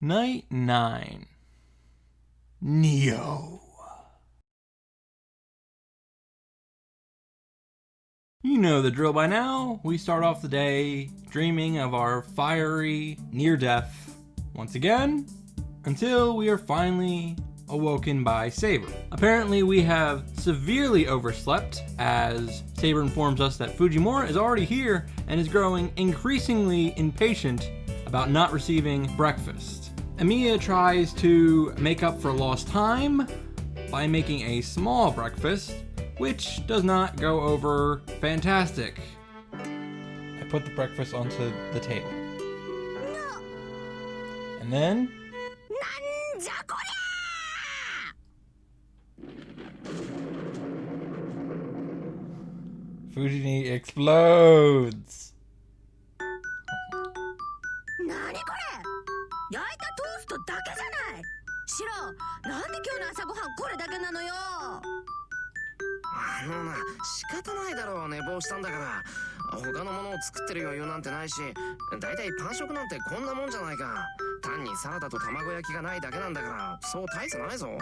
Night 9. Neo. You know the drill by now. We start off the day dreaming of our fiery near death once again, until we are finally awoken by Saber. Apparently we have severely overslept, as Saber informs us that Fujimura is already here and is growing increasingly impatient about not receiving breakfast. Emiya tries to make up for lost time by making a small breakfast, which does not go over fantastic. I put the breakfast onto the table. No. And then... Fujini explodes. 何これ？焼いたトーストだけじゃない。シロ、なんで今日の朝ごはんこれだけなのよ。仕方ないだろう、寝坊したんだから。他のものを作ってる余裕なんてないし、だいたいパン食なんてこんなもんじゃないか。単にサラダと卵焼きがないだけなんだから、そう大差ないぞ。大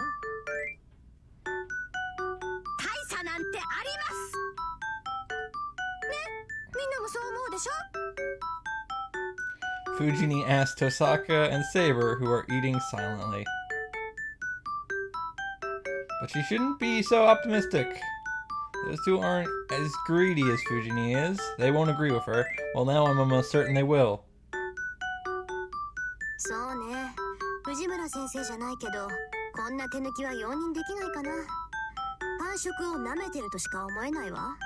差なんてあります。ね、みんなもそう思うでしょ? Fujini asks Tosaka and Saber, who are eating silently. But she shouldn't be so optimistic. Those two aren't as greedy as Fujini is. They won't agree with her. Well, now I'm almost certain they will. そうね。藤村先生じゃないけど、こんな手抜きは容認できないかな。パン食を舐めてるとしか思えないわ。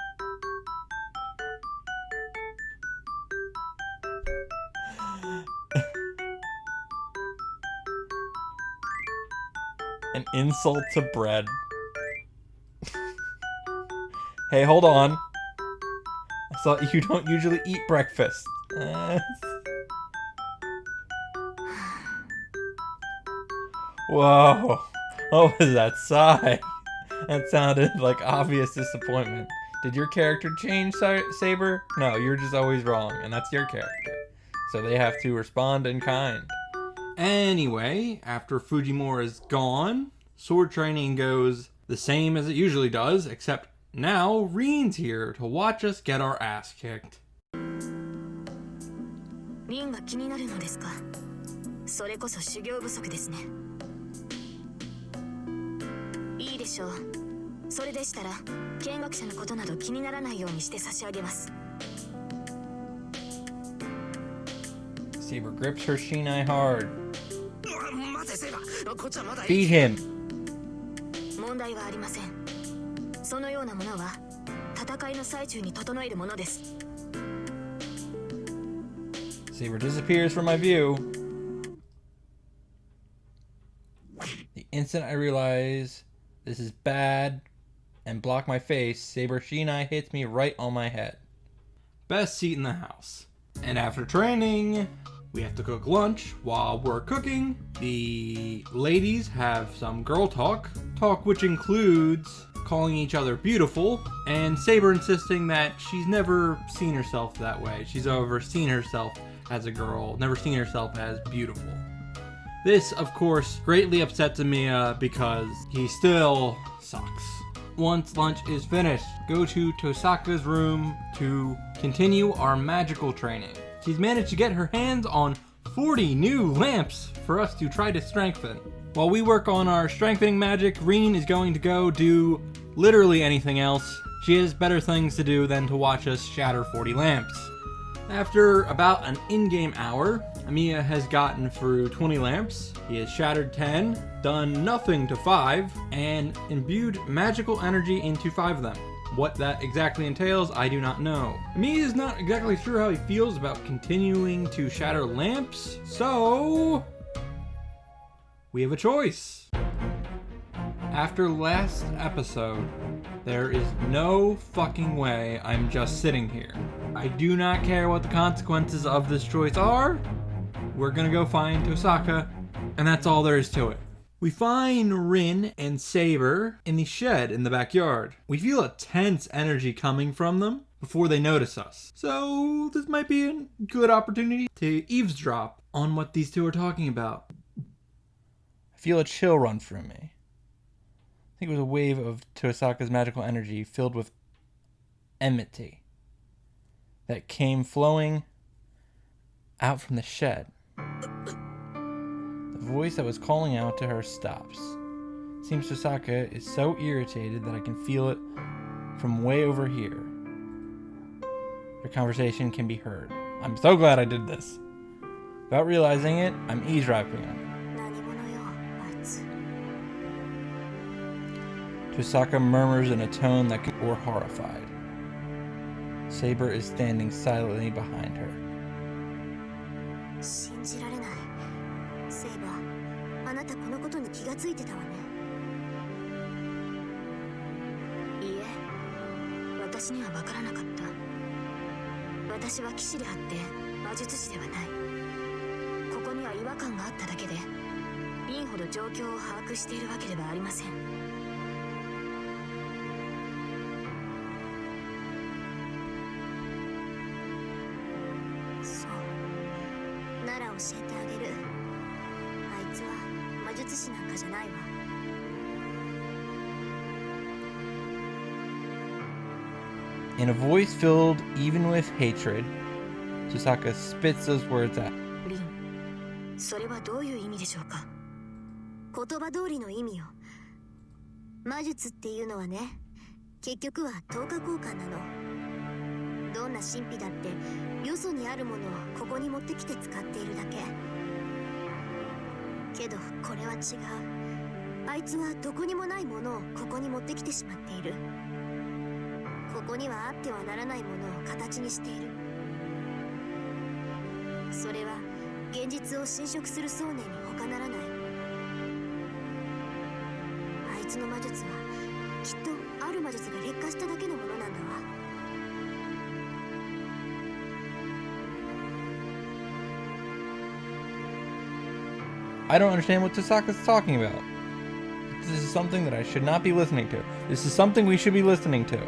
An insult to bread. Hey, hold on. I thought you don't usually eat breakfast. Whoa. What was that sigh? That sounded like obvious disappointment. Did your character change, Saber? No, you're just always wrong, and that's your character. So they have to respond in kind. Anyway, after Fujimura's gone, sword training goes the same as it usually does, except now Rin's here to watch us get our ass kicked. リンが気になるのですか。それこそ修行不足ですね。いいでしょう。それでしたら見学者のことなど気にならないようにして差し上げます。Saber grips her shinai hard. 待て、セイバー、こっちはまだ。 Beat him. 問題はありません。そのようなものは戦いの最中に整えるものです。 Saber disappears from my view. The instant I realize this is bad and block my face, Saber Shinai hits me right on my head. Best seat in the house. And after training, we have to cook lunch. While we're cooking, the ladies have some girl talk which includes calling each other beautiful, and Saber insisting that she's never seen herself that way. She's ever seen herself as a girl, never seen herself as beautiful. This, of course, greatly upsets Emiya because he still sucks. Once lunch is finished, go to Tosaka's room to continue our magical training. She's managed to get her hands on 40 new lamps for us to try to strengthen. While we work on our strengthening magic, Rin is going to go do literally anything else. She has better things to do than to watch us shatter 40 lamps. After about an in-game hour, Emiya has gotten through 20 lamps. He has shattered 10, done nothing to 5, and imbued magical energy into 5 of them. What that exactly entails, I do not know. Emiya is not exactly sure how he feels about continuing to shatter lamps, so we have a choice. After last episode, there is no fucking way I'm just sitting here. I do not care what the consequences of this choice are. We're gonna go find Tosaka, and that's all there is to it. We find Rin and Saber in the shed in the backyard. We feel a tense energy coming from them before they notice us. So this might be a good opportunity to eavesdrop on what these two are talking about. I feel a chill run through me. I think it was a wave of Tosaka's magical energy filled with enmity that came flowing out from the shed. The voice that was calling out to her stops. Seems Tosaka is so irritated that I can feel it from way over here. Their conversation can be heard. I'm so glad I did this. Without realizing it, I'm eavesdropping on it. 何者よあいつ Tosaka murmurs in a tone that or horrified. Saber is standing silently behind her. 信じられないセイバーあなたこのことに気がついてたわねいいえ私には分からなかった私は騎士であって魔術師ではないここには違和感があっただけでリンほど状況を把握しているわけではありませんそうなら教えてあげるあいつは魔術師なんかじゃないわ In a voice filled even with hatred, Tosaka spits those words out. リンそれはどういう意味でしょうか言葉通りの意味よ魔術っていうのはね結局は等価交換なのどんな神秘だってよそにあるものをここに持ってきて使っているだけけどこれは違うあいつはどこにもないものをここに持ってきてしまっているここにはあってはならないものを形にしているそれは現実を侵食する想念に他ならないあいつの魔術はきっとある魔術が劣化しただけのものなんだわ I don't understand what Tosaka's talking about. This is something that I should not be listening to. This is something we should be listening to.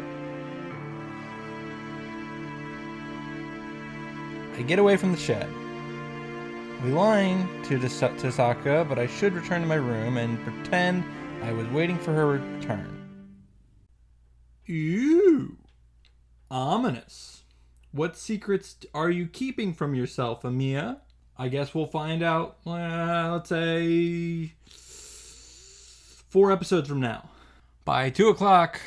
I get away from the shed. I'll be lying to Tosaka, but I should return to my room and pretend I was waiting for her return. Ew. Ominous. What secrets are you keeping from yourself, Amiya? I guess we'll find out, let's say, 4 episodes from now. By 2 o'clock,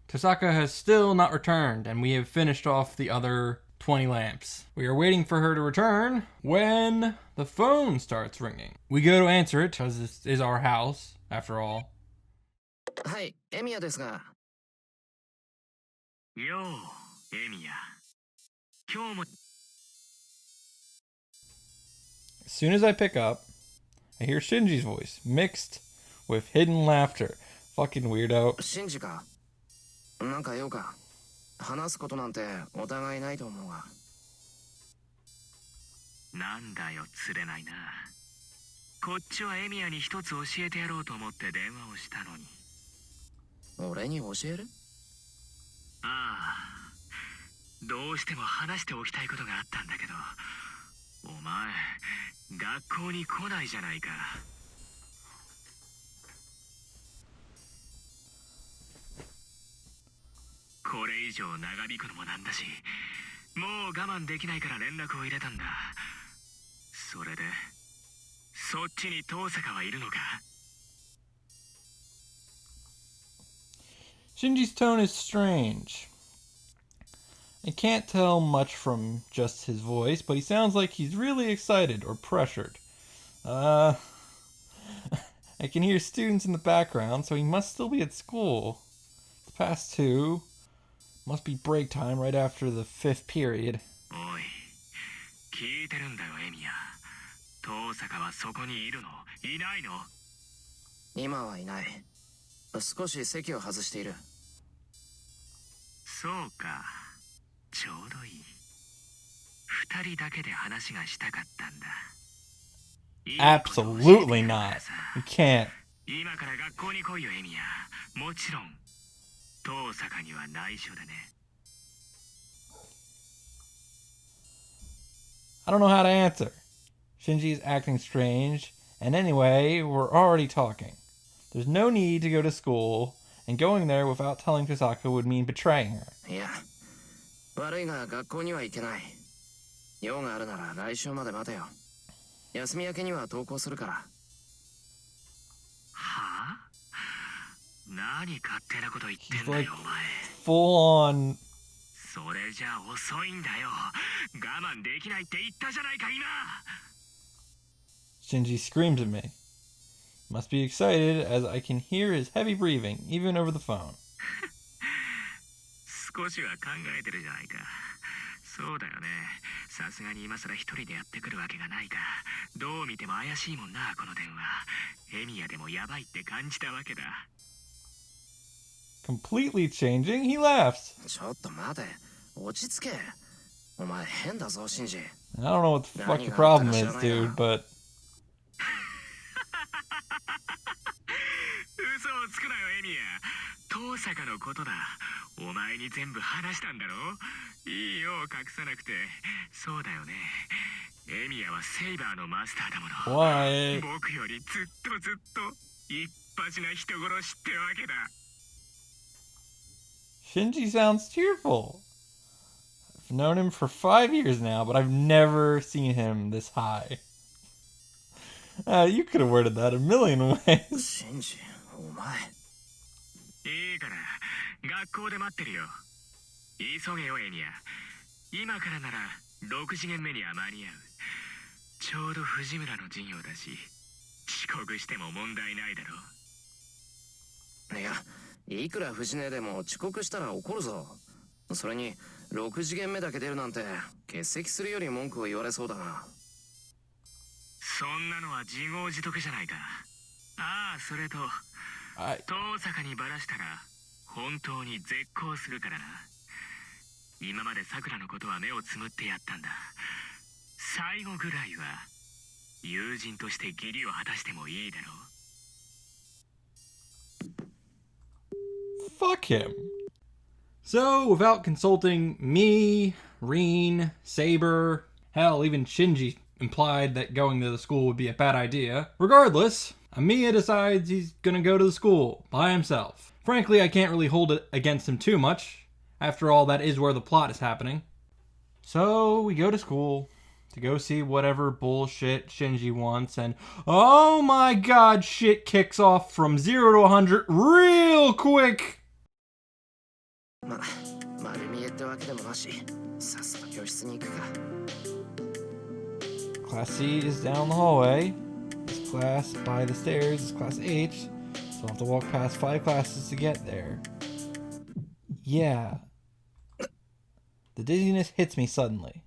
Tosaka has still not returned, and we have finished off the other 20 lamps. We are waiting for her to return when the phone starts ringing. We go to answer it, because this is our house, after all. はいエミヤですがようエミヤ今日も As soon as I pick up, I hear Shinji's voice, mixed with hidden laughter. Fucking weirdo. シンジかなんか用か話すことなんてお互いないと思うがなんだよ釣れないなこっちはエミヤに一つ教えてやろうと思って電話をしたのに俺に教えるああどうしても話しておきたいことがあったんだけどお前学校に来ないじゃないかこれ以上長引くのもなんだしもう我慢できないから連絡を入れたんだそれでそっちに遠坂はいるのか Shinji's tone is strange. I can't tell much from just his voice, but he sounds like he's really excited or pressured. I can hear students in the background, so he must still be at school. The past 2 must be break time right after the 5th period. おい聞いてるんだよエミヤ遠坂はそこにいるのいないの今はいない少し席を外しているそうかちょうどいい二人だけで話がしたかったんだ Absolutely not. We can't. 今から学校に来いよエミヤもちろん遠坂には内緒でね I don't know how to answer. Shinji is acting strange, And anyway, we're already talking. There's no need to go to school, and going there without telling Tosaka would mean betraying her. いや、悪いが学校には行けない。用があるなら来週まで待てよ。休み明けには登校するから。はあ？何勝手なこと言ってんだよ、お前。 Full on. それじゃ遅いんだよ。我慢できないって言ったじゃないか、今。 Shinji screams at me. Must be excited as I can hear his heavy breathing, even over the phone. 少しは考えてるじゃないか。そうだよね。さすがに今更一人でやってくるわけがないか。どう見ても怪しいもんな、この電話。エミヤでもやばいって感じたわけだ。 Completely changing, he laughs. ちょっと待て。落ち着け。お前変だぞ、シンジ。 I don't know what the fuck your problem is, dude, but... 嘘をつくなよ、エミヤ。遠坂のことだ。お前に全部話したんだろ。いいよ、隠さなくて。そうだよね。エミヤはセイバーのマスターだもの。 Why? 僕よりずっと一発な人殺しってわけだ。 Shinji sounds cheerful. I've known him for 5 years now, but I've never seen him this high. You could have worded that a million ways. シンジ、お前。いいから、学校で待ってるよ。急げよ、エミヤ。今からなら6次元目には間に合う。ちょうど藤村の授業だし、遅刻しても問題ないだろ。いや、いくら藤根でも遅刻したら怒るぞ。それに6次元目だけ出るなんて欠席するより文句を言われそうだな。そんなのは自業自得じゃないか。ああ、それと遠坂にバラしたら本当に絶交するからな。今まで桜のことは目をつむってやったんだ。最後ぐらいは友人として義理を果たしてもいいだろう。 Fuck him. So, without consulting me, Rin, Saber, hell, even Shinji implied that going to the school would be a bad idea. Regardless, Amiya decides he's gonna go to the school by himself. Frankly, I can't really hold it against him too much. After all, that is where the plot is happening. So, we go to school to go see whatever bullshit Shinji wants, and oh my god, shit kicks off from 0 to 100 real quick! 丸見えってわけでもなし、さっさと教室に行くか。 Class C is down the hallway. This class by the stairs is class H, so I'll have to walk past 5 classes to get there. Yeah. The dizziness hits me suddenly.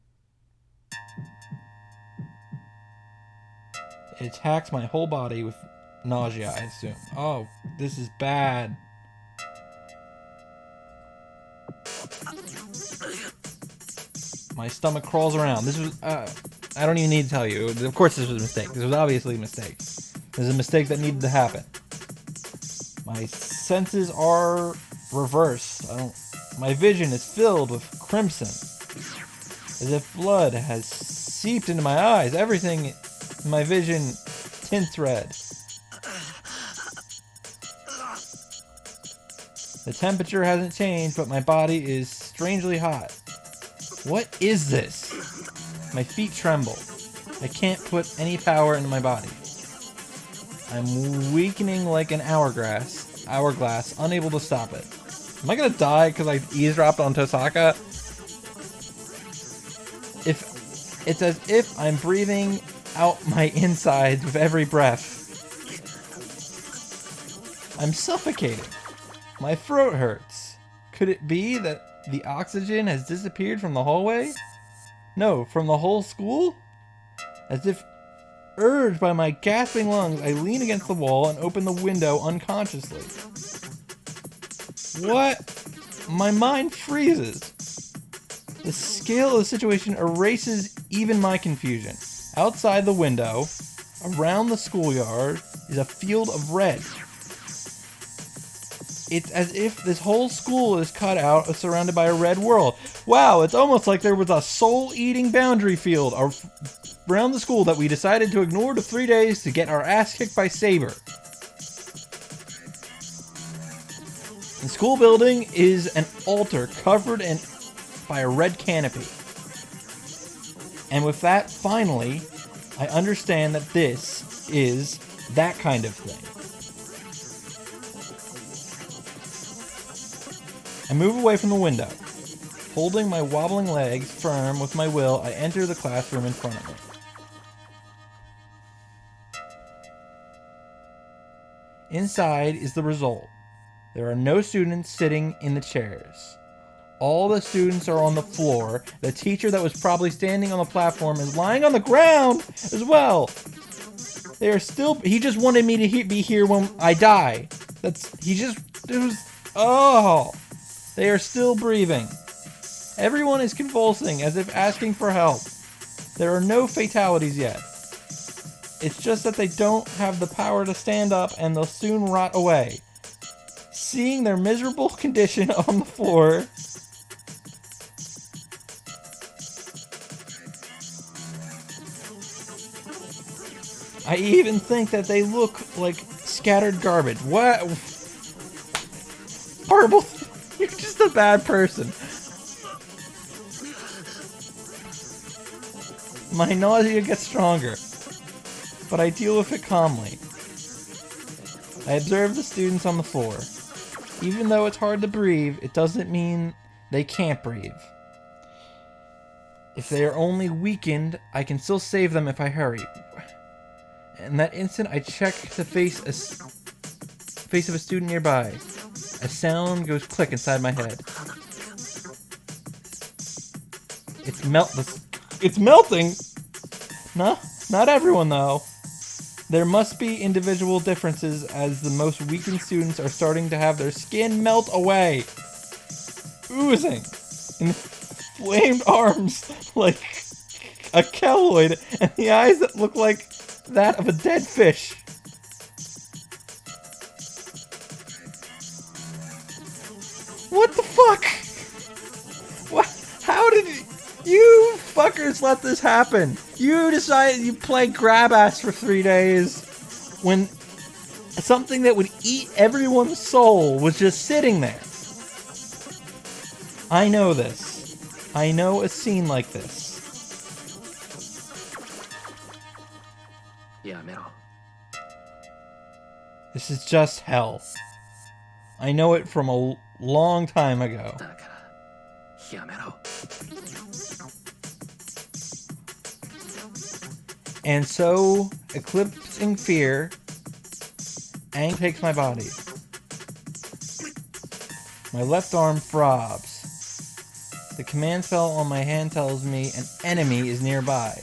It attacks my whole body with nausea, I assume. Oh, this is bad. My stomach crawls around. This was, I don't even need to tell you. Of course this was a mistake. This was obviously a mistake. This is a mistake that needed to happen. My senses are reversed. My vision is filled with crimson. As if blood has seeped into my eyes. Everything in my vision tints red. The temperature hasn't changed, but my body is strangely hot. What is this? My feet tremble. I can't put any power into my body. I'm weakening like an hourglass, unable to stop it. Am I gonna die because I eavesdropped on Tosaka? It's as if I'm breathing out my insides with every breath. I'm suffocating. My throat hurts. Could it be that the oxygen has disappeared from the hallway? No, from the whole school? As if urged by my gasping lungs, I lean against the wall and open the window unconsciously. What? My mind freezes. The scale of the situation erases even my confusion. Outside the window, around the schoolyard, is a field of red. It's as if this whole school is cut out, surrounded by a red world. Wow, it's almost like there was a soul-eating boundary field around the school that we decided to ignore the 3 days to get our ass kicked by Saber. The school building is an altar covered by a red canopy. And with that, finally, I understand that this is that kind of thing. I move away from the window. Holding my wobbling legs firm with my will, I enter the classroom in front of me. Inside is the result. There are no students sitting in the chairs. All the students are on the floor. The teacher that was probably standing on the platform is lying on the ground as well. They are still. He just wanted me to be here when I die. Oh. They are still breathing. Everyone is convulsing as if asking for help. There are no fatalities yet. It's just that they don't have the power to stand up and they'll soon rot away. Seeing their miserable condition on the floor, I even think that they look like scattered garbage. What? Horrible. You're just a bad person. My nausea gets stronger, but I deal with it calmly. I observe the students on the floor. Even though it's hard to breathe, it doesn't mean they can't breathe. If they are only weakened, I can still save them if I hurry. In that instant, I check the face of a student nearby. A sound goes click inside my head. It's melting! No, not everyone though. There must be individual differences as the most weakened students are starting to have their skin melt away. Oozing. Inflamed arms like a keloid and the eyes that look like that of a dead fish. What the fuck? What? How did you fuckers let this happen? You decided you play grab ass for 3 days when something that would eat everyone's soul was just sitting there. I know this. I know a scene like this. This is just hell. I know it from a long time ago. And so, eclipsing fear, Aang takes my body. My left arm throbs. The command spell on my hand tells me an enemy is nearby.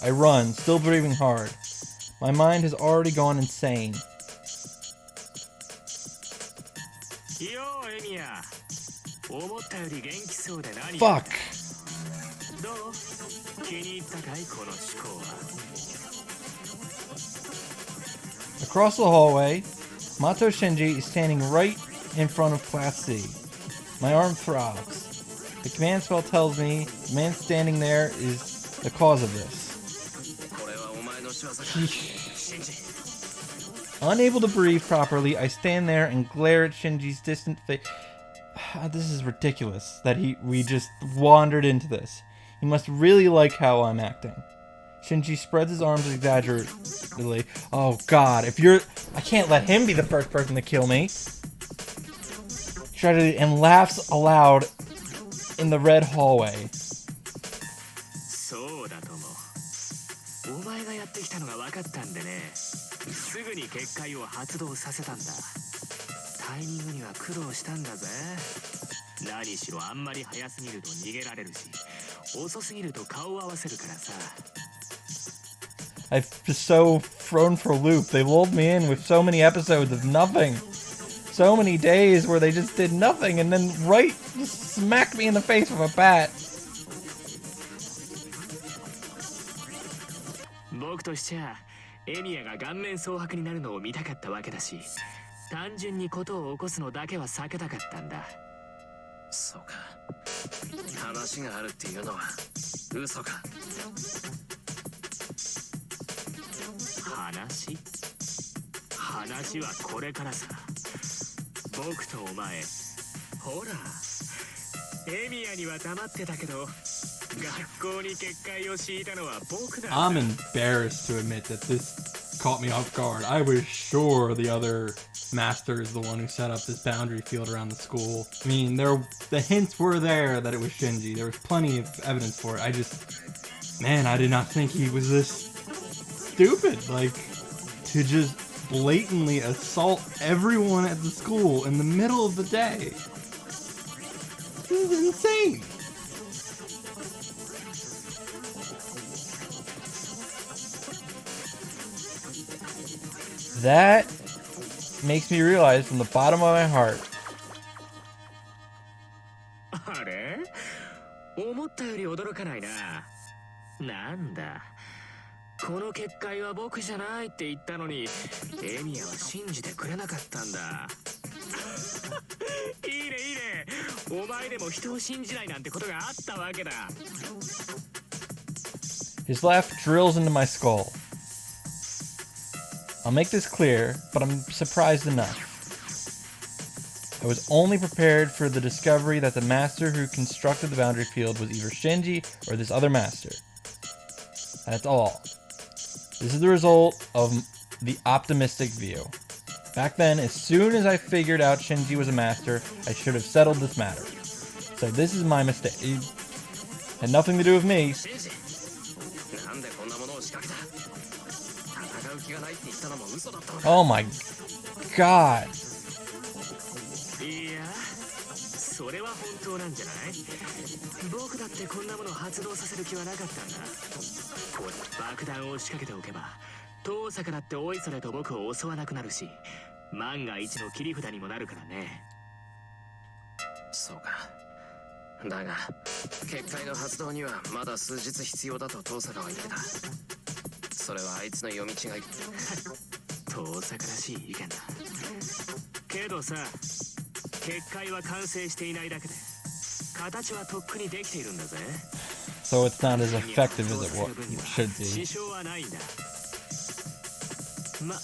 I run, still breathing hard. My mind has already gone insane. Fuck! Across the hallway, Mato Shinji is standing right in front of Class C. My arm throbs. The command spell tells me the man standing there is the cause of this. Unable to breathe properly, I stand there and glare at Shinji's distant face. This is ridiculous that we just wandered into this. He must really like how I'm acting. Shinji spreads his arms exaggeratedly. Oh god, I can't let him be the first person to kill me. And laughs aloud in the red hallway. I've just so thrown for a loop. They lulled me in with so many episodes of nothing. So many days where they just did nothing and then just smacked me in the face with a bat. 僕としちゃエミヤが顔面蒼白になるのを見たかったわけだし、単純に事を起こすのだけは避けたかったんだ。そうか。話があるっていうのは嘘か。話はこれからさ。僕とお前、ほらエミヤには黙ってたけど学校に結界を敷いたのは僕だ。 I'm embarrassed to admit that this caught me off guard. I was sure the other master is the one who set up this boundary field around the school. I mean, the hints were there that it was Shinji. There was plenty of evidence for it. I did not think he was this stupid. Like, to just blatantly assault everyone at the school in the middle of the day. This is insane. That makes me realize from the bottom of my heart. あれ？思ったより驚かないな。なんだ。この結界は僕じゃないって言ったのに、エミヤは信じてくれなかったんだ。いいねいいね。お前でも人を信じないなんてことがあったわけだ。His laugh drills into my skull. I'll make this clear, but I'm surprised enough. I was only prepared for the discovery that the master who constructed the boundary field was either Shinji or this other master. That's all. This is the result of the optimistic view. Back then, as soon as I figured out Shinji was a master, I should have settled this matter. So this is my mistake. It had nothing to do with me. Oh my god. いや、それは本当なんじゃない？僕だってこんなもの発動させる気はなかったんだ。これ爆弾を仕掛けておけば、遠坂だっておいそれと僕を襲わなくなるし、万が一の切り札にもなるからね。そうか。だが結界の発動にはまだ数日必要だと遠坂は言ってた。それはあいつの読み違い。遠坂らしい意見だ。けどさ、結界は完成していないだけで、形はとっくにできているんだぜ。So it's not as effective as it should be. 支障はないんだ。ま、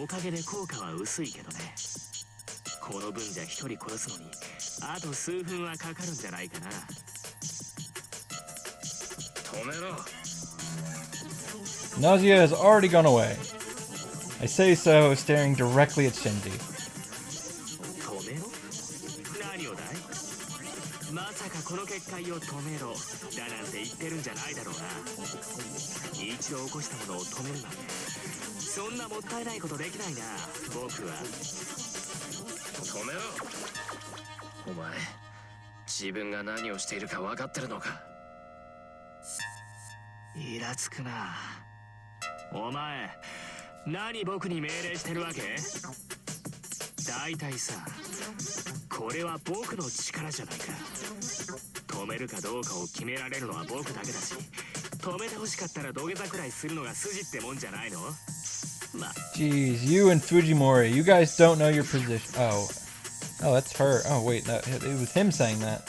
おかげで効果は薄いけどね。この分じゃ一人殺すのにあと数分はかかるんじゃないかな。止めろ。 Nausea has already gone away. I say so, staring directly at Shinji. 止めろ？何をだい？まさかこの結界を止めろだなんて言ってるんじゃないだろうな。一度起こしたものを止めるなんて、そんなもったいないことできないな、僕は。止めろ。お前、自分が何をしているか分かってるのか？イラつくな。お前、何僕に命令してるわけ？大体さ、これは僕の力じゃないか。止めるかどうかを決められるのは僕だけだし、止めて欲しかったら土下座くらいするのが筋ってもんじゃないの？ま。 Jeez, you and Fujimori, you guys don't know your position. Oh, that's her. Oh, wait, no, it was him saying that.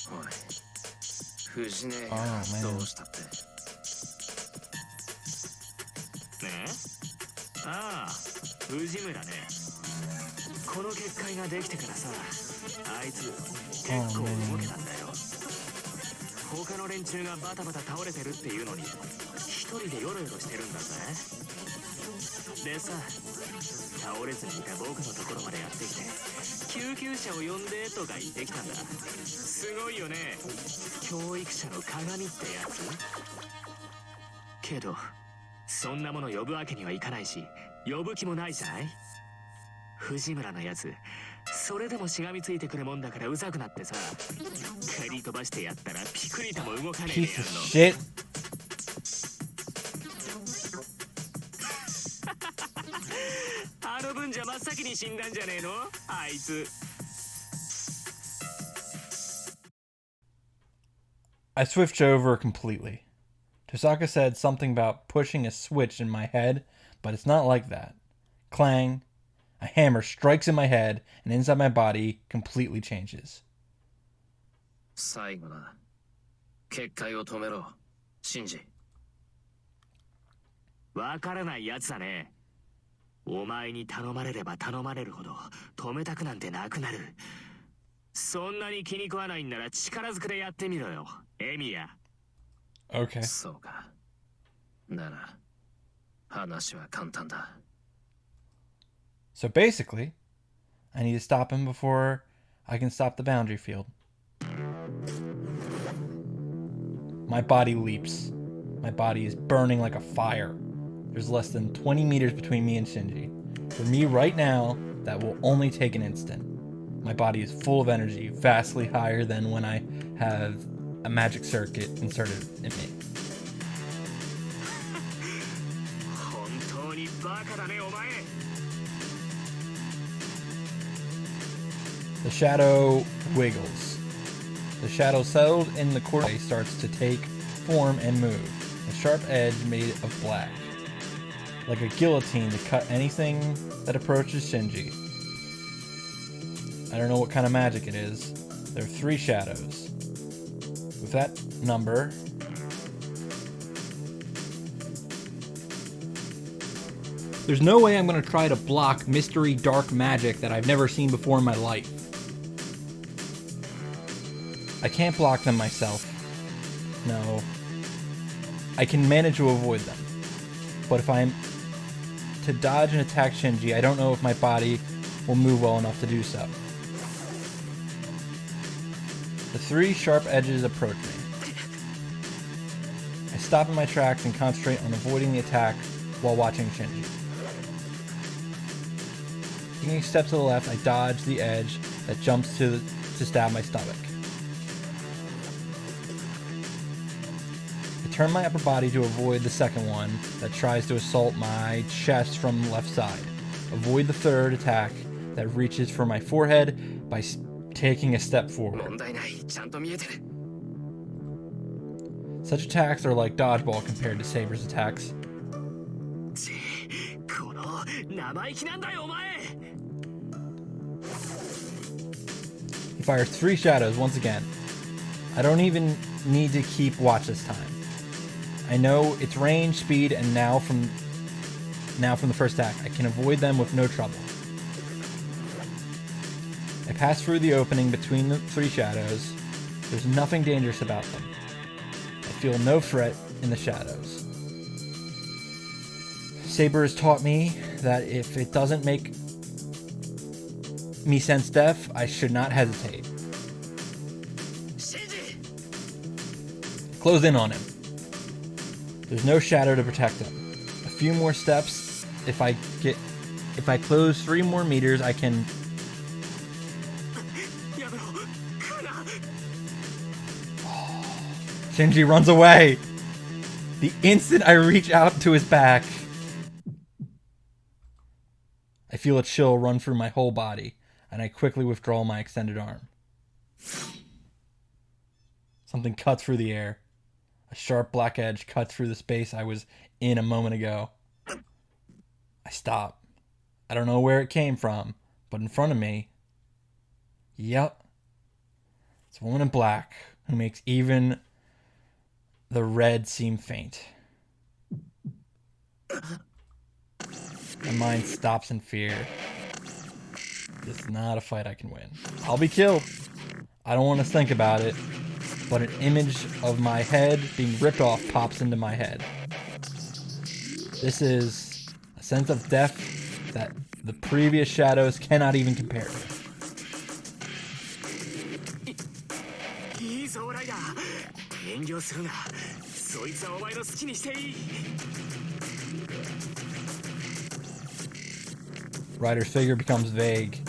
おい、藤姉がどうしたって？ね？ああ、藤村ね。この結界ができてからさ、あいつ結構動けたんだよ。他の連中がバタバタ倒れてるっていうのに一人でヨロヨロしてるんだぜ。でさ、倒れずにいた僕のところまでやってきて救急車を呼んでとか言ってきたんだ。すごいよね、教育者の鏡ってやつ。けどそんなもの呼ぶわけにはいかないし、呼ぶ気もないじゃない。藤村のやつ、それでもしがみついてくるもんだからうざくなってさ、蹴り飛ばしてやったらピクリとも動かねえでや Piece る of の。 shit. あの分じゃ真っ先に死んだんじゃねえのあいつ。 I switched over completely. Tosaka said something about pushing a switch in my head, but it's not like that. Clang. A hammer strikes in my head, and inside my body completely changes. 最後な。結界を止めろ、シンジ。わからないやつだね。お前に頼まれれば頼まれるほど止めたくなんてなくなる。そんなに気に食わないんなら力ずくでやってみろよ、エミヤ。Okay. そうか。なら、話は簡単だ。So basically, I need to stop him before I can stop the boundary field. My body leaps. My body is burning like a fire. There's less than 20 meters between me and Shinji. For me right now, that will only take an instant. My body is full of energy, vastly higher than when I have a magic circuit inserted in me. 本当にバカだね、お前。The shadow wiggles. The shadow settled in the corner starts to take form and move. A sharp edge made of black. Like a guillotine to cut anything that approaches Shinji. I don't know what kind of magic it is. There are 3 shadows. With that number, there's no way I'm going to try to block mystery dark magic that I've never seen before in my life. I can't block them myself. No. I can manage to avoid them. But if I'm to dodge and attack Shinji, I don't know if my body will move well enough to do so. The 3 sharp edges approach me. I stop in my tracks and concentrate on avoiding the attack while watching Shinji. Taking a step to the left, I dodge the edge that jumps to stab my stomach. I turn my upper body to avoid the second one that tries to assault my chest from the left side. Avoid the third attack that reaches for my forehead by taking a step forward. 問題ない。ちゃんと見えてる。 Such attacks are like dodgeball compared to Saber's attacks. この生意気なんだよ、お前。 He fires 3 shadows once again. I don't even need to keep watch this time. I know its range, speed, and now from the first attack, I can avoid them with no trouble. I pass through the opening between the 3 shadows. There's nothing dangerous about them. I feel no threat in the shadows. Saber has taught me that if it doesn't make me sense death, I should not hesitate. Close in on him. There's no shadow to protect him. A few more steps. If I close 3 more meters, I can. Shinji runs away. The instant I reach out to his back, I feel a chill run through my whole body, and I quickly withdraw my extended arm. Something cuts through the air. A sharp black edge cuts through the space I was in a moment ago. I stop. I don't know where it came from, but in front of me, yep, it's a woman in black who makes even the red seem faint. My mind stops in fear. This is not a fight I can win. I'll be killed. I don't want to think about it, but an image of my head being ripped off pops into my head. This is a sense of death that the previous shadows cannot even compare to. Ryder's figure becomes vague.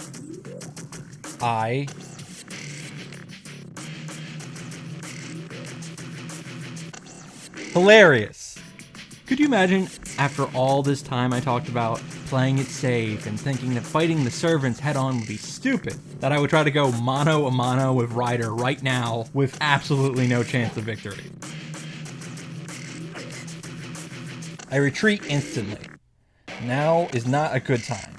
Hilarious. Could you imagine, after all this time I talked about playing it safe and thinking that fighting the servants head on would be stupid, that I would try to go mano a mano with Ryder right now with absolutely no chance of victory? I retreat instantly. Now is not a good time.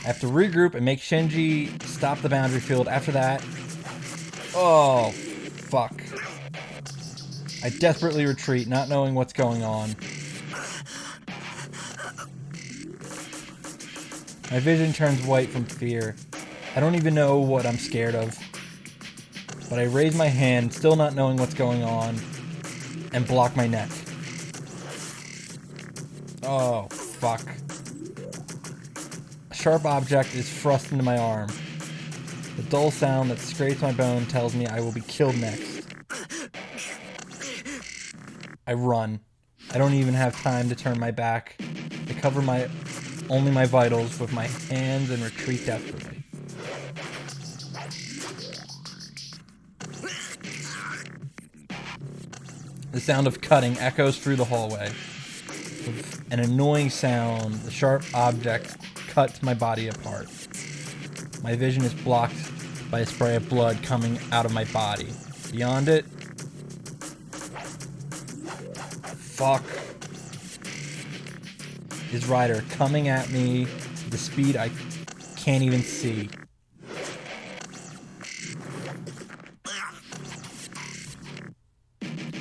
I have to regroup and make Shinji stop the boundary field. After that... Oh, fuck. I desperately retreat, not knowing what's going on. My vision turns white from fear. I don't even know what I'm scared of. But I raise my hand, still not knowing what's going on, and block my neck. Oh, fuck. A sharp object is thrust into my arm. The dull sound that scrapes my bone tells me I will be killed next. I run. I don't even have time to turn my back. I cover only my vitals with my hands and retreat desperately. The sound of cutting echoes through the hallway. With an annoying sound, the sharp object cuts my body apart. My vision is blocked by a spray of blood coming out of my body. Beyond it... Fuck. Is Ryder coming at me at the speed I can't even see.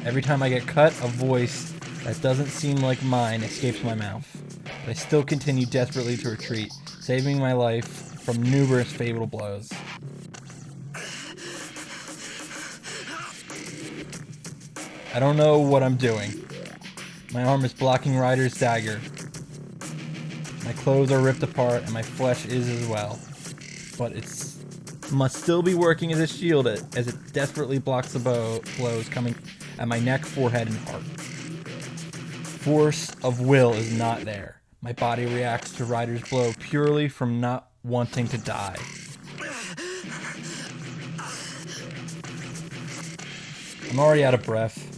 Every time I get cut, a voice that doesn't seem like mine escapes my mouth. But I still continue desperately to retreat, saving my life from numerous fatal blows. I don't know what I'm doing. My arm is blocking Ryder's dagger. My clothes are ripped apart and my flesh is as well. But it must still be working as a shield as it desperately blocks the blows coming at my neck, forehead, and heart. Force of will is not there. My body reacts to Ryder's blow purely from not wanting to die. I'm already out of breath.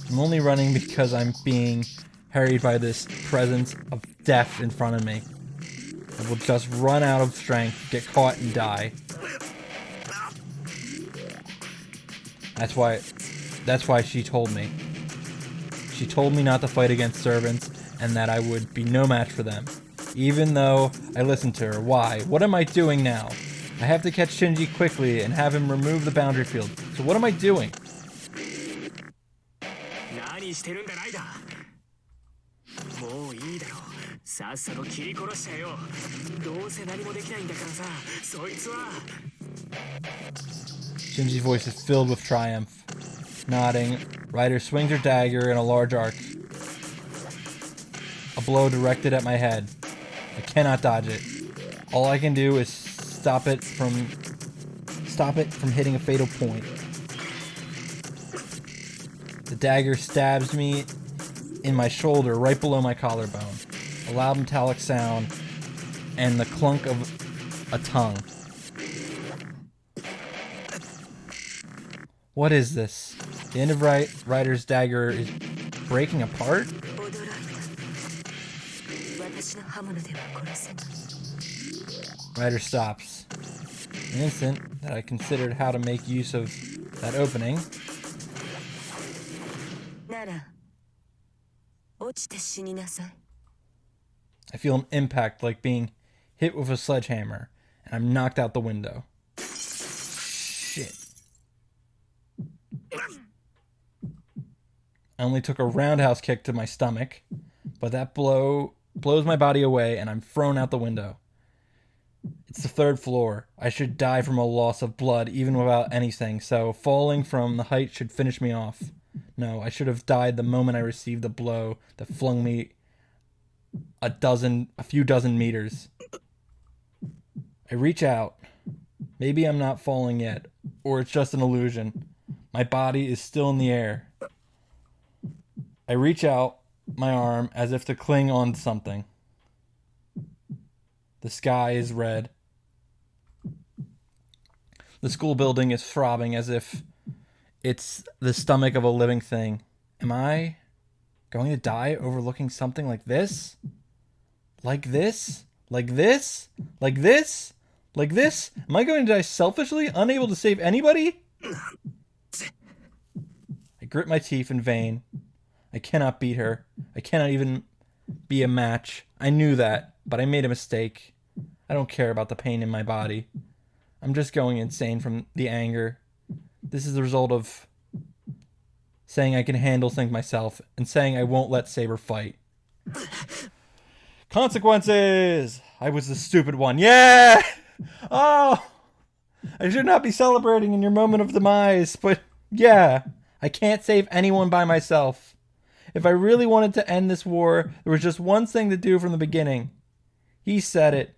I'm only running because I'm being harried by this presence of death in front of me. I will just run out of strength, get caught, and die. That's why she told me. She told me not to fight against servants and that I would be no match for them. Even though I listened to her. Why? What am I doing now? I have to catch Shinji quickly and have him remove the boundary field. So what am I doing? Shinji's voice is filled with triumph. Nodding, Ryder swings her dagger in a large arc. A blow directed at my head. I cannot dodge it. All I can do is stop it from hitting a fatal point. The dagger stabs me in my shoulder right below my collarbone. A loud metallic sound and the clunk of a tongue. What is this? The end of Ryder's dagger is breaking apart? Ryder stops. An instant that I considered how to make use of that opening. I feel an impact like being hit with a sledgehammer, and I'm knocked out the window. Shit. I only took a roundhouse kick to my stomach, but that blow blows my body away and I'm thrown out the window. It's the 3rd floor. I should die from a loss of blood even without anything, so falling from the height should finish me off. No, I should have died the moment I received the blow that flung me a few dozen meters. I reach out. Maybe I'm not falling yet, or it's just an illusion. My body is still in the air. I reach out my arm as if to cling on to something. The sky is red. The school building is throbbing as if it's the stomach of a living thing. Am I going to die overlooking something like this? Like this? Like this? Like this? Like this? Am I going to die selfishly, unable to save anybody? I grit my teeth in vain. I cannot beat her. I cannot even be a match. I knew that, but I made a mistake. I don't care about the pain in my body. I'm just going insane from the anger. This is the result of saying I can handle things myself and saying I won't let Saber fight. Consequences! I was the stupid one. Yeah! Oh! I should not be celebrating in your moment of demise, but yeah, I can't save anyone by myself. If I really wanted to end this war, there was just one thing to do from the beginning. He said it.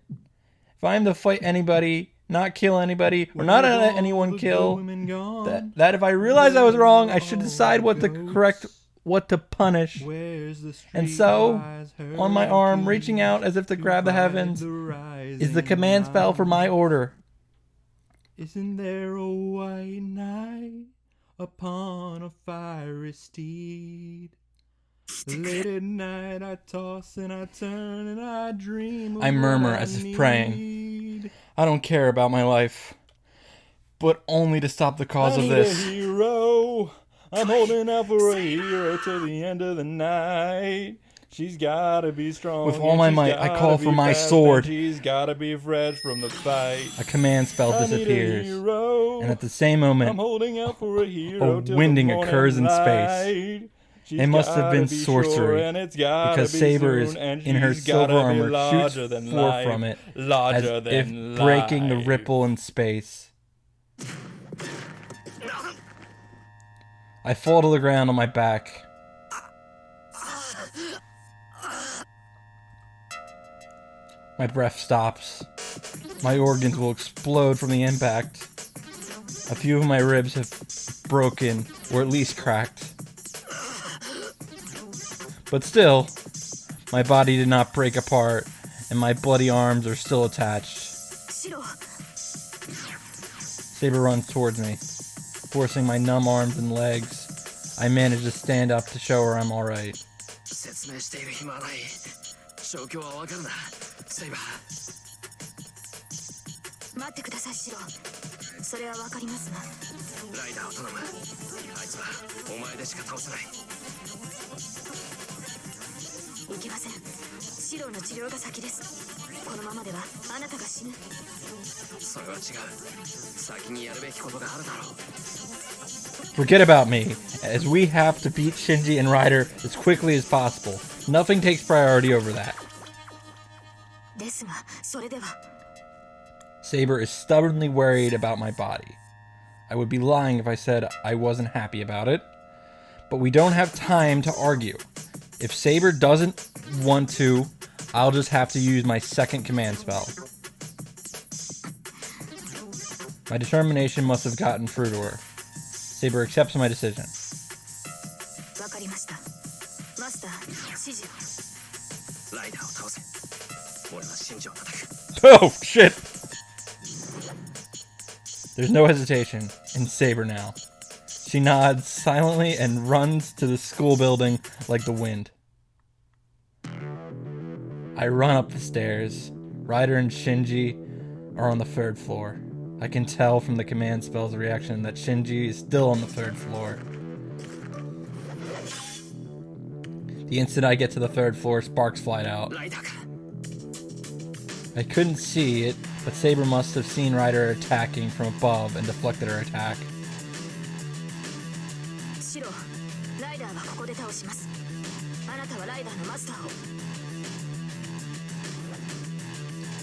If I'm to fight anybody, not kill anybody, or not let anyone kill, that if I realize I was wrong, I should decide what to correct, what to punish. And so, on my arm, reaching out as if to grab the heavens, is the command spell for my order. Isn't there a white knight upon a fiery steed? Late at night I toss and I turn and I dream of I murmur as if praying. I don't care about my life, but only to stop the cause of this. A hero. I'm holding out for a hero till the end of the night. She's gotta be strong. With all my might, I call for my sword. She's gotta be fresh from the fight. A command spell disappears, and at the same moment, a winding occurs in space. It must have been sorcery, because Saber is in her silver armor shoots forth from it, as if breaking the ripple in space. I fall to the ground on my back. My breath stops. My organs will explode from the impact. A few of my ribs have broken, or at least cracked. But still, my body did not break apart, and my bloody arms are still attached. Saber runs towards me, forcing my numb arms and legs. I manage to stand up to show her I'm alright. 待ってくださいシロそれはわかりますがライダーを頼むあいつはお前でしか倒せないいけませんシロの治療が先ですこのままではあなたが死ぬそれは違う先にやるべきことがあるだろう Forget about me, as we have to beat Shinji and Ryder as quickly as possible. Nothing takes priority over that. ですがそれでは Saber is stubbornly worried about my body. I would be lying if I said I wasn't happy about it. But we don't have time to argue. If Saber doesn't want to, I'll just have to use my second command spell. My determination must have gotten through to her. Saber accepts my decision. わかりましたマスター指示をライダーを倒せ俺はシンジを叩く Oh, shit! There's no hesitation in Saber now. She nods silently and runs to the school building like the wind. I run up the stairs. Ryder and Shinji are on the 3rd floor. I can tell from the command spell's reaction that Shinji is still on the 3rd floor. The instant I get to the 3rd floor, sparks fly out. I couldn't see it, but Saber must have seen Ryder attacking from above and deflected her attack.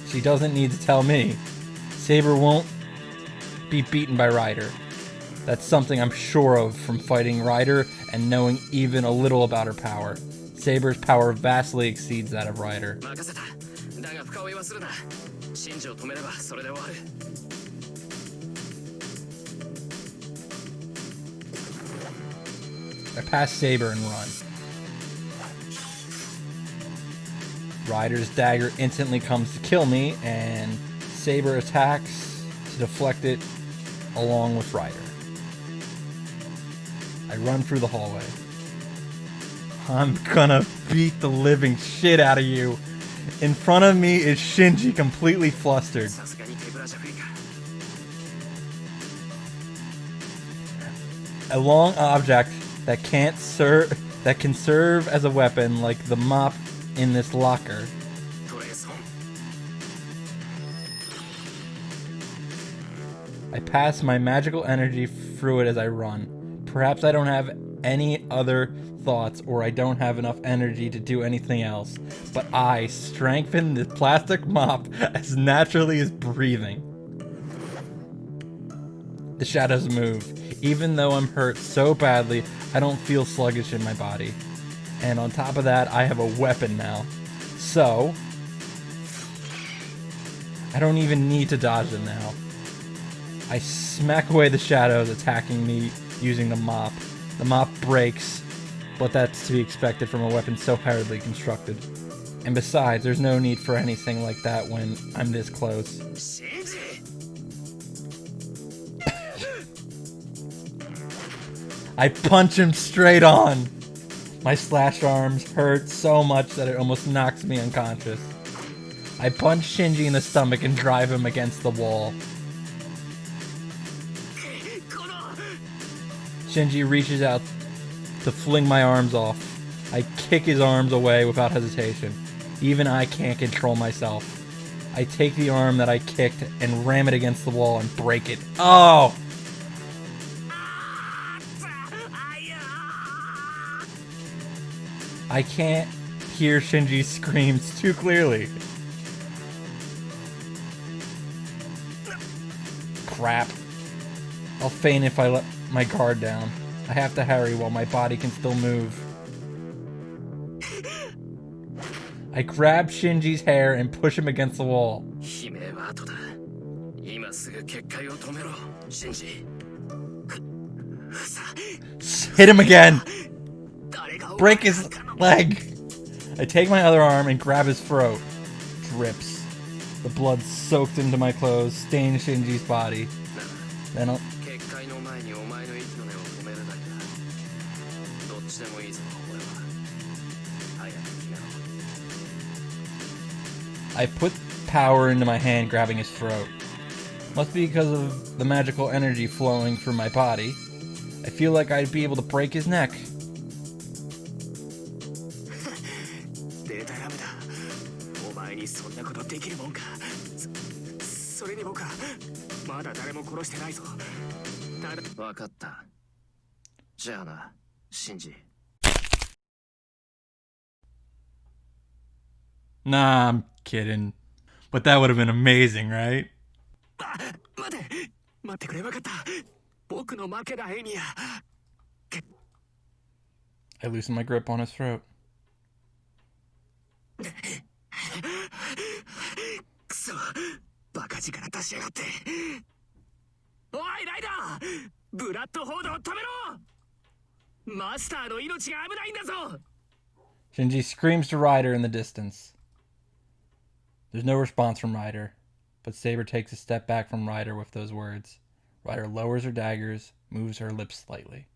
She doesn't need to tell me. Saber won't be beaten by Ryder. That's something I'm sure of from fighting Ryder and knowing even a little about her power. Saber's power vastly exceeds that of Ryder. I pass Saber and run. Ryder's dagger instantly comes to kill me, and Saber attacks to deflect it along with Ryder. I run through the hallway. I'm gonna beat the living shit out of you. In front of me is Shinji, completely flustered. A long object that can serve as a weapon, like the mop in this locker. I pass my magical energy through it as I run. Perhaps I don't have any other thoughts, or I don't have enough energy to do anything else, but I strengthen the plastic mop as naturally as breathing. The shadows move. Even though I'm hurt so badly, I don't feel sluggish in my body. And on top of that, I have a weapon now. So, I don't even need to dodge them now. I smack away the shadows attacking me using the mop. The mop breaks, but that's to be expected from a weapon so hurriedly constructed. And besides, there's no need for anything like that when I'm this close. I punch him straight on. My slashed arms hurt so much that it almost knocks me unconscious. I punch Shinji in the stomach and drive him against the wall. Shinji reaches out to fling my arms off. I kick his arms away without hesitation. Even I can't control myself. I take the arm that I kicked and ram it against the wall and break it. Oh! I can't hear Shinji's screams too clearly. Crap. I'll faint if I let my guard down. I have to hurry while my body can still move. I grab Shinji's hair and push him against the wall. Hit him again! Break his leg! I take my other arm and grab his throat. Drips. The blood soaked into my clothes, stained Shinji's body. Then I put power into my hand, grabbing his throat. Must be because of the magical energy flowing through my body. I feel like I'd be able to break his neck. Nah, I'm kidding. But that would have been amazing, right? I loosen my grip on his throat. Shinji screams to Ryder in the distance. There's no response from Ryder, but Saber takes a step back from Ryder with those words. Ryder lowers her daggers, moves her lips slightly.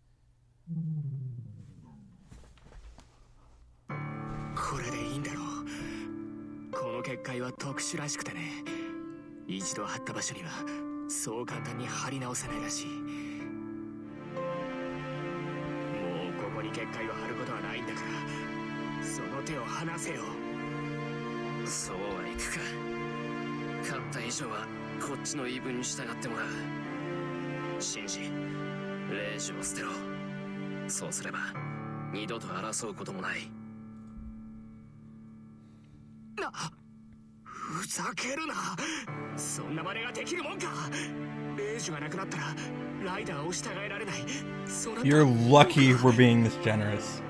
You're lucky we're being this generous.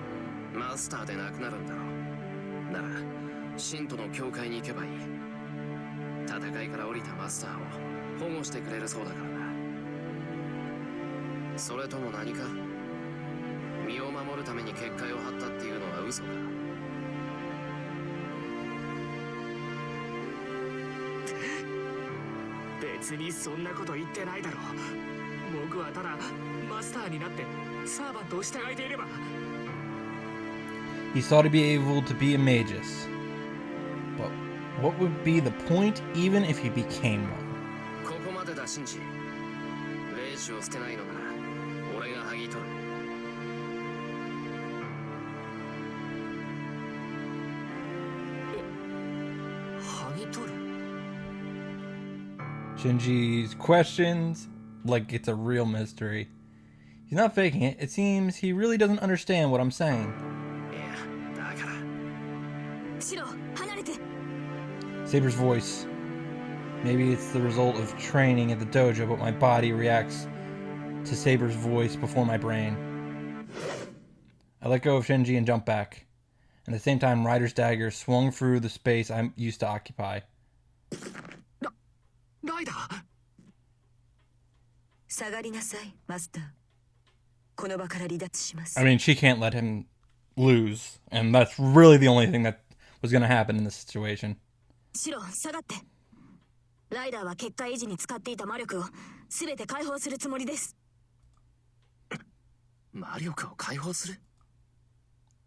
He thought to be able to be a magus. But what would be the point even if he became one? Shinji's questions like it's a real mystery. He's not faking it. It seems he really doesn't understand what I'm saying. いやだから シロ離れて Saber's voice. Maybe it's the result of training at the dojo, but my body reacts to Saber's voice before my brain. I let go of Shinji and jumped back. At the same time, Ryder's dagger swung through the space I used to occupy. ライダー下がりなさいマスターこの場から離脱します I mean, she can't let him lose, and that's really the only thing that was going to happen in this situation. シロ下がってライダーは結果維持に使っていた魔力を全て解放するつもりです 魔力を解放する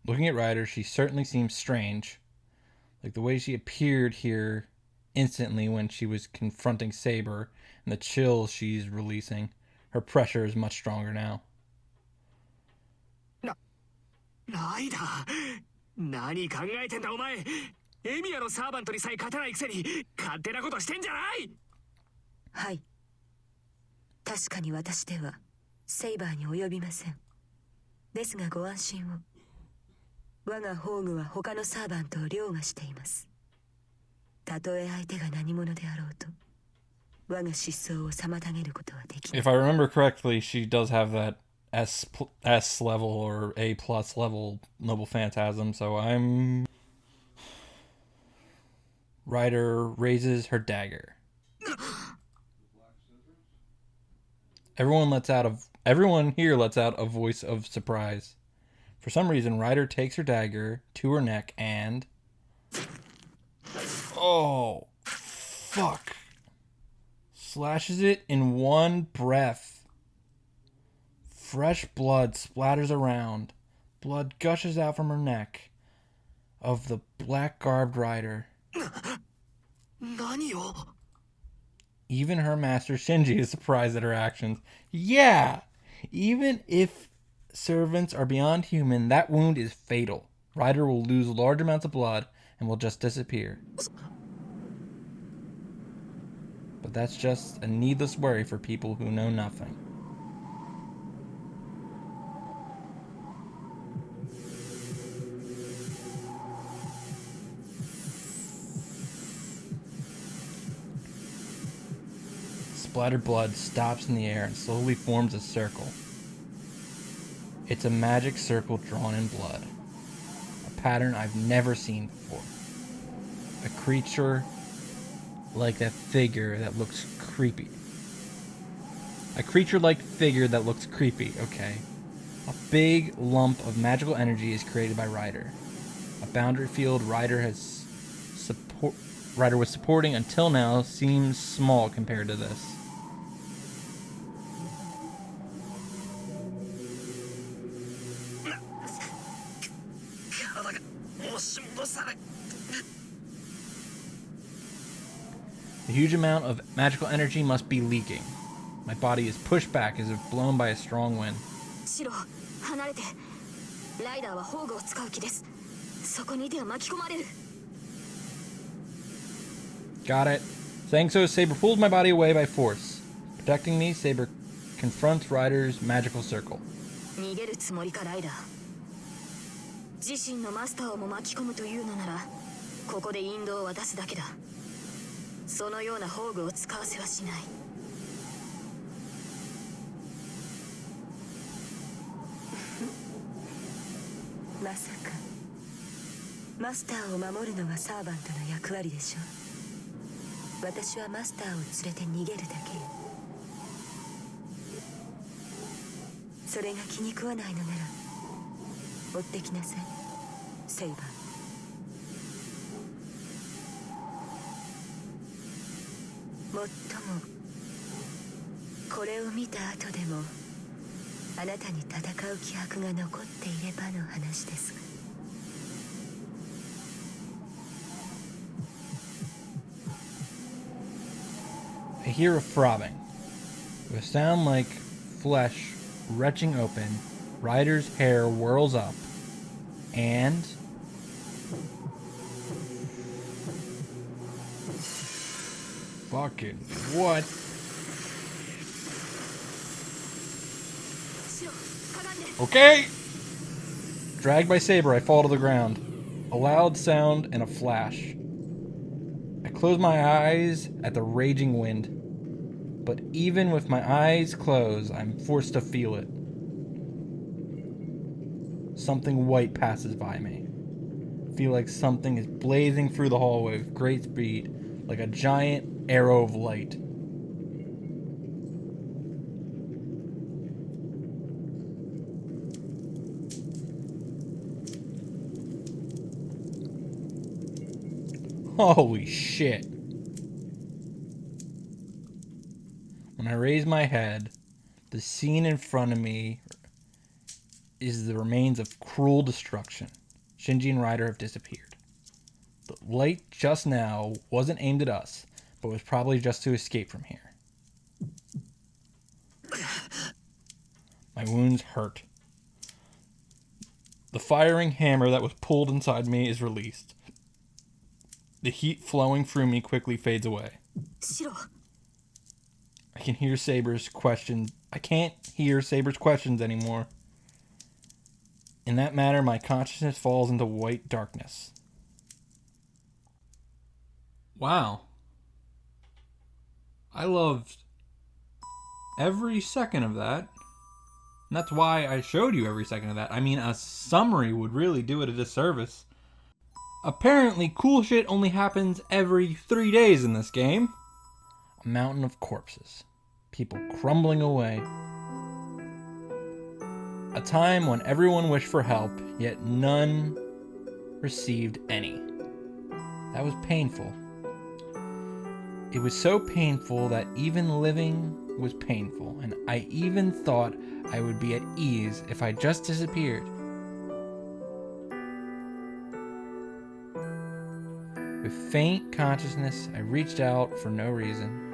Looking at Ryder, she certainly seems strange. Like the way she appeared here instantly when she was confronting Saber, and the chills she's releasing. Her pressure is much stronger now. ライダー何考えてんだお前エミヤのサーバントにさえ勝てないくせに勝手なことしてんじゃないはい確かに私ではセイバーに及びませんですがご安心を我が宝具は他のサーバントを凌駕していますたとえ相手が何者であろうと我が失踪を妨げることはできない If I remember correctly, she does have that S level or A plus level Noble Phantasm, so I'm... Ryder raises her dagger. Everyone here lets out a voice of surprise. For some reason, Ryder takes her dagger to her neck and... Oh, fuck. Slashes it in one breath. Fresh blood splatters around. Blood gushes out from her neck of the black-garbed rider. 何を Even her master Shinji is surprised at her actions. Yeah! Even if servants are beyond human, that wound is fatal. Ryder will lose large amounts of blood and will just disappear. But that's just a needless worry for people who know nothing. Splattered blood stops in the air and slowly forms a circle. It's a magic circle drawn in blood. A pattern I've never seen before. A creature like that figure that looks creepy. A creature-like figure that looks creepy, okay. A big lump of magical energy is created by Ryder. A boundary field Ryder was supporting until now seems small compared to this. A huge amount of magical energy must be leaking. My body is pushed back as if blown by a strong wind. シロ離れてライダーは宝具を使う気ですそこにいては巻き込まれる Got it. Saying so, Saber pulls my body away by force. Protecting me, Saber confronts Ryder's magical circle. 逃げるつもりかライダー自身のマスターをも巻き込むというのならここで引導を渡すだけだそのような宝具を使わせはしないまさかマスターを守るのがサーバントの役割でしょ私はマスターを連れて逃げるだけよそれが気に食わないのなら追ってきなさいセイバーもっともこれを見た後でもあなたに戦う気迫が残っていればの話ですが I hear a throbbing. With a sound like flesh retching open, Ryder's hair whirls up, and... Fucking what? Okay! Dragged by Saber, I fall to the ground. A loud sound and a flash. I close my eyes at the raging wind. But even with my eyes closed, I'm forced to feel it. Something white passes by me. I feel like something is blazing through the hallway with great speed, like a giant arrow of light. Holy shit. When I raise my head, the scene in front of me is the remains of cruel destruction. Shinji and Ryder have disappeared. The light just now wasn't aimed at us, but was probably just to escape from here. My wounds hurt. The firing hammer that was pulled inside me is released. The heat flowing through me quickly fades away. I can hear Saber's questions. I can't hear Saber's questions anymore. In that manner, my consciousness falls into white darkness. Wow. I loved every second of that. And that's why I showed you every second of that. I mean, a summary would really do it a disservice. Apparently, cool shit only happens every 3 days in this game. A mountain of corpses. People crumbling away. A time when everyone wished for help, yet none received any. That was painful. It was so painful that even living was painful, and I even thought I would be at ease if I just disappeared. With faint consciousness, I reached out for no reason.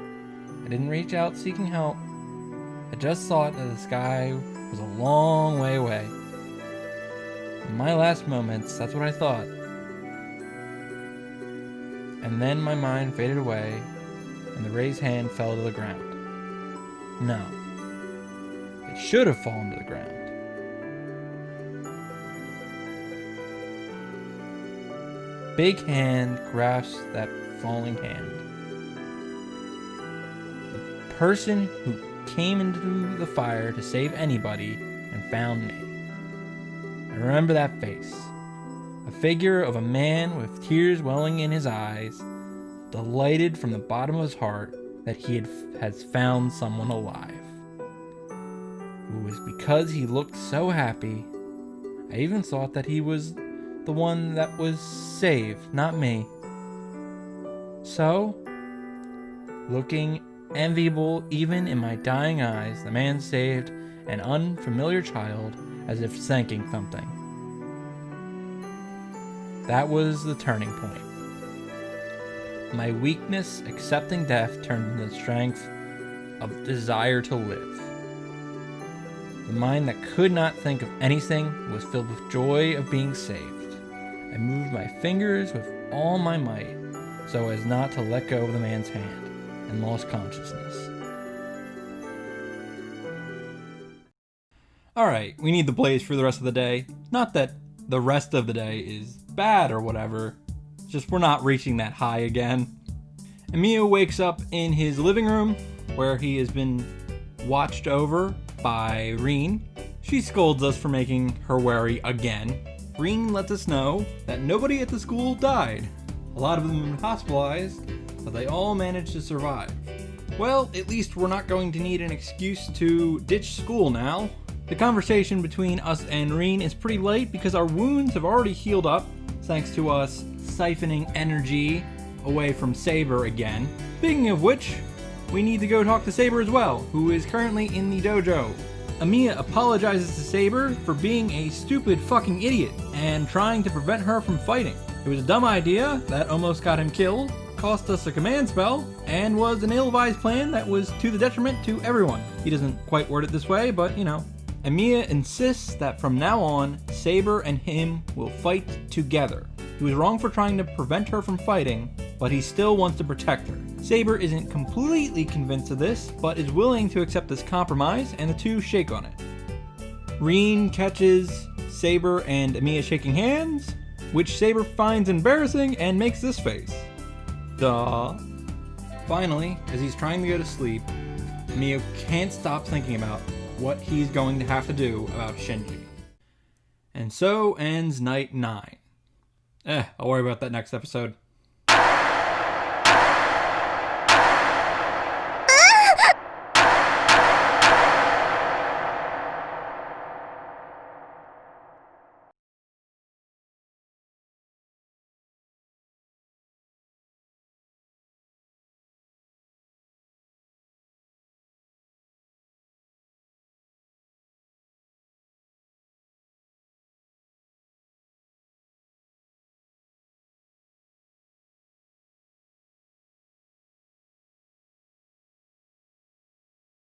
I didn't reach out seeking help. I just thought that the sky was a long way away. In my last moments, that's what I thought. And then my mind faded away, and the raised hand fell to the ground. No. It should have fallen to the ground. Big hand grasps that falling hand. The person who came into the fire to save anybody and found me. I remember that face. A figure of a man with tears welling in his eyes, delighted from the bottom of his heart that he has found someone alive. It was because he looked so happy. I even thought that he was the one that was saved, not me. So, looking enviable even in my dying eyes, the man saved an unfamiliar child as if thanking something. That was the turning point. My weakness accepting death turned into the strength of desire to live. The mind that could not think of anything was filled with joy of being saved. I moved my fingers with all my might so as not to let go of the man's hand, and lost consciousness. Alright, we need the blaze for the rest of the day. Not that the rest of the day is bad or whatever, it's just we're not reaching that high again. Emiya wakes up in his living room, where he has been watched over by Rin. She scolds us for making her worry again. Rin lets us know that nobody at the school died. A lot of them were hospitalized, but they all managed to survive. Well, at least we're not going to need an excuse to ditch school now. The conversation between us and Rin is pretty light because our wounds have already healed up, thanks to us siphoning energy away from Saber again. Speaking of which, we need to go talk to Saber as well, who is currently in the dojo. Emiya apologizes to Saber for being a stupid fucking idiot and trying to prevent her from fighting. It was a dumb idea that almost got him killed, cost us a command spell, and was an ill-advised plan that was to the detriment to everyone. He doesn't quite word it this way, but you know. Emiya insists that from now on, Saber and him will fight together. He was wrong for trying to prevent her from fighting, but he still wants to protect her. Saber isn't completely convinced of this, but is willing to accept this compromise, and the two shake on it. Rin catches Saber and Amiya shaking hands, which Saber finds embarrassing and makes this face. Duh. Finally, as he's trying to go to sleep, Amiya can't stop thinking about what he's going to have to do about Shinji. And so ends night 9. I'll worry about that next episode.